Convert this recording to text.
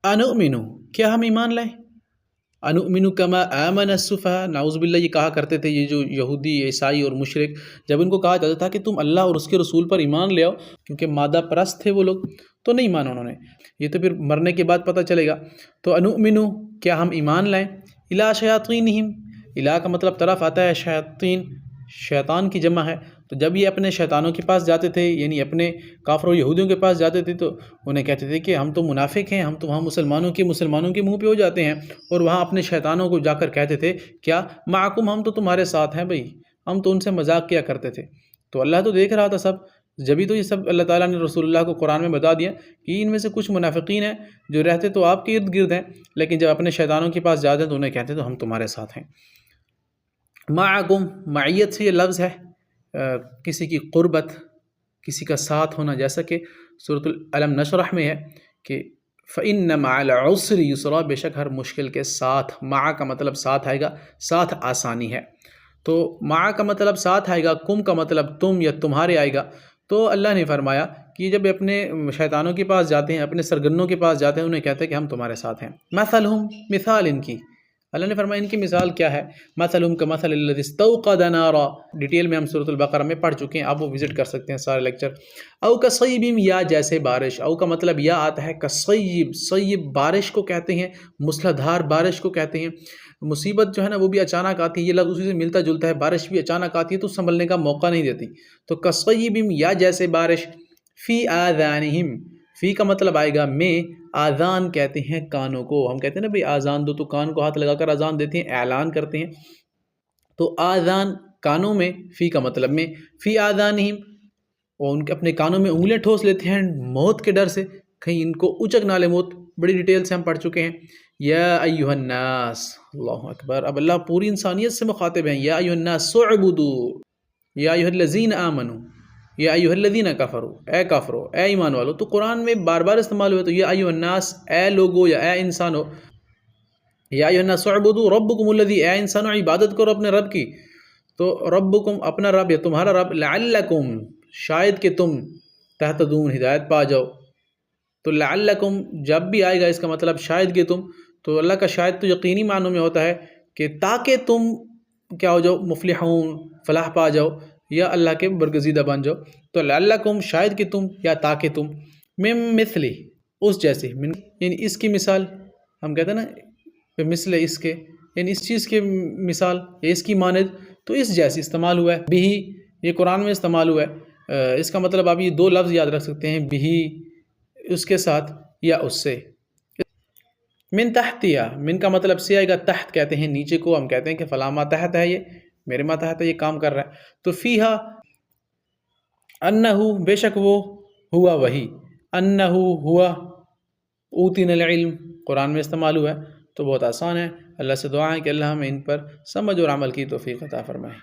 انؤمن، کیا ہم ایمان لائیں؟ انؤمن کما آمن السفہاء، نعوذ باللہ یہ کہا کرتے تھے یہ جو یہودی عیسائی اور مشرک، جب ان کو کہا جاتا تھا کہ تم اللہ اور اس کے رسول پر ایمان لے آؤ، کیونکہ مادہ پرست تھے وہ لوگ، تو نہیں مانا انہوں نے، یہ تو پھر مرنے کے بعد پتہ چلے گا۔ تو انؤمن، کیا ہم ایمان لائیں، الی شیاطینہم، الی کا مطلب طرف آتا ہے، شیاطین شیطان کی جمع ہے، تو جب یہ اپنے شیطانوں کے پاس جاتے تھے، یعنی اپنے کافر و یہودیوں کے پاس جاتے تھے، تو انہیں کہتے تھے کہ ہم تو منافق ہیں، ہم تو وہاں مسلمانوں کے منہ پہ ہو جاتے ہیں، اور وہاں اپنے شیطانوں کو جا کر کہتے تھے کیا معکم، ہم تو تمہارے ساتھ ہیں بھئی، ہم تو ان سے مذاق کیا کرتے تھے۔ تو اللہ تو دیکھ رہا تھا سب، جبھی تو یہ سب اللہ تعالیٰ نے رسول اللہ کو قرآن میں بتا دیا کہ ان میں سے کچھ منافقین ہیں جو رہتے تو آپ کے ارد گرد ہیں، لیکن جب اپنے شیطانوں کے پاس جاتے ہیں تو انہیں کہتے ہیں تو ہم تمہارے ساتھ ہیں۔ معکم، معیت سے یہ لفظ ہے کسی کی قربت، کسی کا ساتھ ہونا، جیسا کہ سورۃ الم نشرح میں ہے کہ فَإِنَّ مَعَ الْعُسْرِ يُسْرًا، بے شک ہر مشکل کے ساتھ، مع کا مطلب ساتھ آئے گا، ساتھ آسانی ہے، تو مع کا مطلب ساتھ آئے گا، کم کا مطلب تم یا تمہارے آئے گا۔ تو اللہ نے فرمایا کہ جب اپنے شیطانوں کے پاس جاتے ہیں، اپنے سرگنوں کے پاس جاتے ہیں، انہیں کہتے ہیں کہ ہم تمہارے ساتھ ہیں۔ مثلہم، مثال ان کی، اللہ نے فرمایا ان کی مثال کیا ہے، مثلہم کمثل الذی استوقد نارا، ڈیٹیل میں ہم سورۃ البقرہ میں پڑھ چکے ہیں، آپ وہ وزٹ کر سکتے ہیں سارے لیکچر۔ او کصیب، یا جیسے بارش، او کا مطلب یا آتا ہے کصیب، صیب بارش کو کہتے ہیں، موسلا دھار بارش کو کہتے ہیں۔ مصیبت جو ہے نا وہ بھی اچانک آتی ہے، یہ لفظ اسی سے ملتا جلتا ہے، بارش بھی اچانک آتی ہے تو سنبھلنے کا موقع نہیں دیتی، تو کصیب، یا جیسے بارش، فی آذانہم، فی کا مطلب آئے گا میں، آذان کہتے ہیں کانوں کو، ہم کہتے ہیں نا بھئی آذان دو، تو کان کو ہاتھ لگا کر آذان دیتے ہیں، اعلان کرتے ہیں، تو آذان کانوں میں، فی کا مطلب میں، فی آذانہم، اور ان کے اپنے کانوں میں انگلیاں ٹھوس لیتے ہیں موت کے ڈر سے، کہیں ان کو اچک نہ لے موت، بڑی ڈیٹیل سے ہم پڑھ چکے ہیں۔ یا ایہا الناس، اللہ اکبر، اب اللہ پوری انسانیت سے مخاطب ہیں، یا ایہا الناس اعبدوا، یا ایہا الذین آمنوا، یا ایہا الذین کفروا، اے کافرو، اے ایمان والو، تو قرآن میں بار بار استعمال ہوئے، تو یا ایہا الناس، اے لوگو یا اے انسانو، یا ایہا الناس اعبدوا ربکم الذی، اے انسانو عبادت کرو اپنے رب کی، تو ربکم اپنا رب یا تمہارا رب، لعلکم شاید کہ تم تہتدون ہدایت پا جاؤ، تو لعلکم جب بھی آئے گا اس کا مطلب شاید کہ تم، تو اللہ کا شاید تو یقینی معنوں میں ہوتا ہے کہ تاکہ تم کیا ہو جاؤ، مفلحون، فلاح پا جاؤ، یا اللہ کے برگزیدہ بن جاؤ، تو لعلکم شاید کہ تم، یا تاکہ تم، من مثلی اس جیسے، یعنی اس کی مثال، ہم کہتے ہیں نا مثل اس کے، یعنی اس چیز کے مثال یا اس کی مانند، تو اس جیسی استعمال ہوا ہے، بھی یہ قرآن میں استعمال ہوا ہے، اس کا مطلب آپ یہ دو لفظ یاد رکھ سکتے ہیں، بھی اس کے ساتھ یا اس سے۔ من تحتیا، من کا مطلب سے آئے گا، تحت کہتے ہیں نیچے کو، ہم کہتے ہیں کہ فلاں ما تحت ہے، یہ میرے ما تحت ہے، یہ کام کر رہا ہے، تو فیہا انہو، بے شک وہ، ہوا وہی، انہو ہوا، اوتینا العلم قرآن میں استعمال ہوا ہے، تو بہت آسان ہے۔ اللہ سے دعا ہے کہ اللہ ہمیں ان پر سمجھ اور عمل کی توفیق عطا فرمائے۔